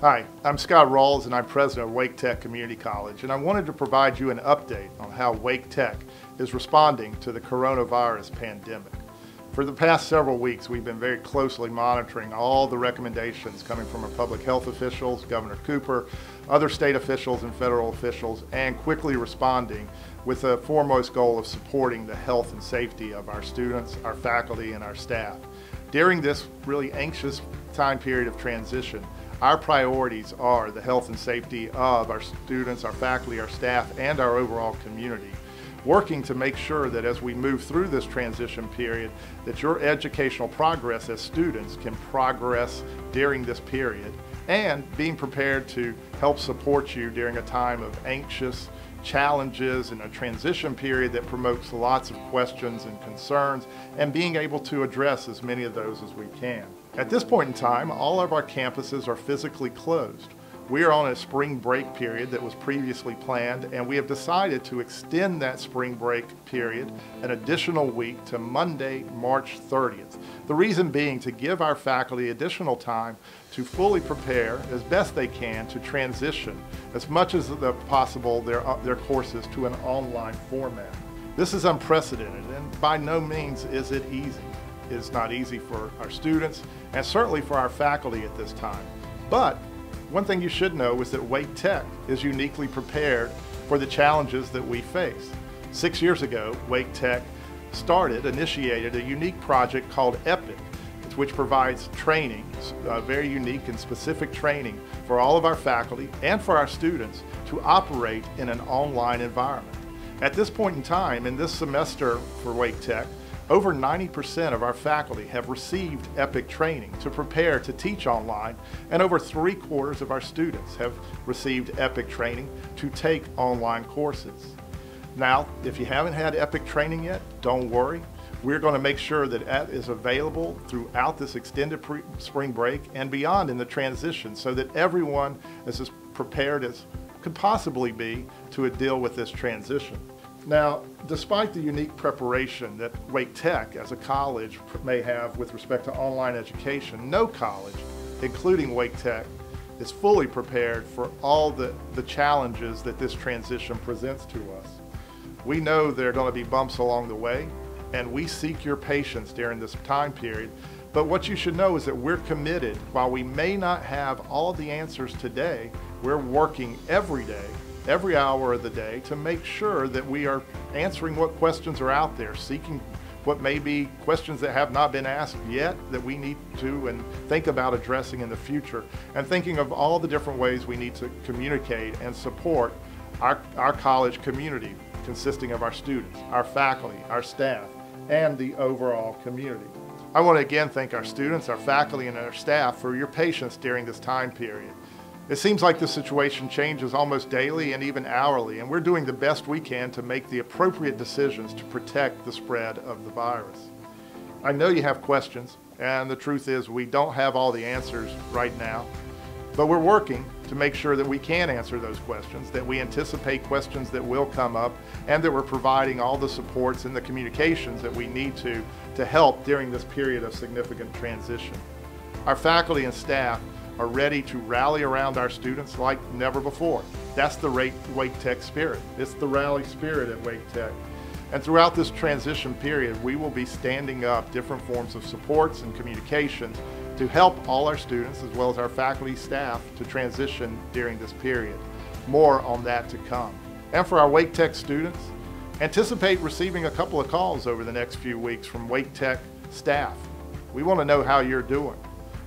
Hi, I'm Scott Rawls and I'm president of Wake Tech Community College, and I wanted to provide you an update on how Wake Tech is responding to the coronavirus pandemic. For the past several weeks, we've been very closely monitoring all the recommendations coming from our public health officials, Governor Cooper, other state officials and federal officials, and quickly responding with the foremost goal of supporting the health and safety of our students, our faculty, and our staff. During this really anxious time period of transition, our priorities are the health and safety of our students, our faculty, our staff, and our overall community, working to make sure that as we move through this transition period, that your educational progress as students can progress during this period, and being prepared to help support you during a time of anxious challenges and a transition period that promotes lots of questions and concerns, and being able to address as many of those as we can. At this point in time, all of our campuses are physically closed. We are on a spring break period that was previously planned, and we have decided to extend that spring break period an additional week to Monday, March 30th. The reason being to give our faculty additional time to fully prepare as best they can to transition as much as possible their courses to an online format. This is unprecedented, and by no means is it easy. It's not easy for our students and certainly for our faculty at this time. But one thing you should know is that Wake Tech is uniquely prepared for the challenges that we face. 6 years ago, Wake Tech initiated a unique project called EPIC, which provides training, very unique and specific training for all of our faculty and for our students to operate in an online environment. At this point in time, in this semester for Wake Tech, over 90% of our faculty have received EPIC training to prepare to teach online, and over 3/4 of our students have received EPIC training to take online courses. Now, if you haven't had EPIC training yet, don't worry. We're going to make sure that that is available throughout this extended spring break and beyond in the transition, so that everyone is as prepared as could possibly be to deal with this transition. Now, despite the unique preparation that Wake Tech as a college may have with respect to online education, no college, including Wake Tech, is fully prepared for all the challenges that this transition presents to us. We know there are going to be bumps along the way, and we seek your patience during this time period. But what you should know is that we're committed. While we may not have all the answers today, we're working every day, every hour of the day, to make sure that we are answering what questions are out there, seeking what may be questions that have not been asked yet that we need to and think about addressing in the future, and thinking of all the different ways we need to communicate and support our college community, consisting of our students, our faculty, our staff, and the overall community. I want to again thank our students, our faculty, and our staff for your patience during this time period. It seems like the situation changes almost daily and even hourly, and we're doing the best we can to make the appropriate decisions to protect the spread of the virus. I know you have questions, and the truth is we don't have all the answers right now, but we're working to make sure that we can answer those questions, that we anticipate questions that will come up, and that we're providing all the supports and the communications that we need to help during this period of significant transition. Our faculty and staff are ready to rally around our students like never before. That's the Wake Tech spirit. It's the rally spirit at Wake Tech. And throughout this transition period, we will be standing up different forms of supports and communications to help all our students as well as our faculty staff to transition during this period. More on that to come. And for our Wake Tech students, anticipate receiving a couple of calls over the next few weeks from Wake Tech staff. We want to know how you're doing.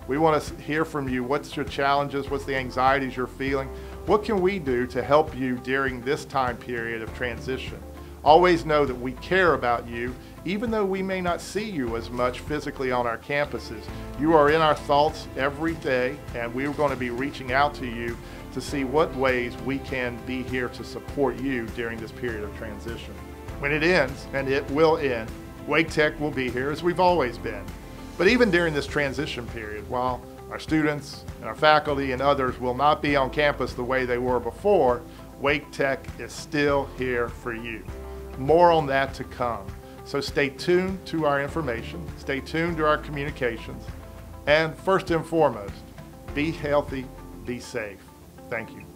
We want to hear from you. What's your challenges? What's the anxieties you're feeling? What can we do to help you during this time period of transition? Always know that we care about you, even though we may not see you as much physically on our campuses. You are in our thoughts every day, and we're going to be reaching out to you to see what ways we can be here to support you during this period of transition. When it ends, and it will end, Wake Tech will be here as we've always been. But even during this transition period, while our students and our faculty and others will not be on campus the way they were before, Wake Tech is still here for you. More on that to come. So stay tuned to our information, stay tuned to our communications, and first and foremost, be healthy, Be safe. Thank you.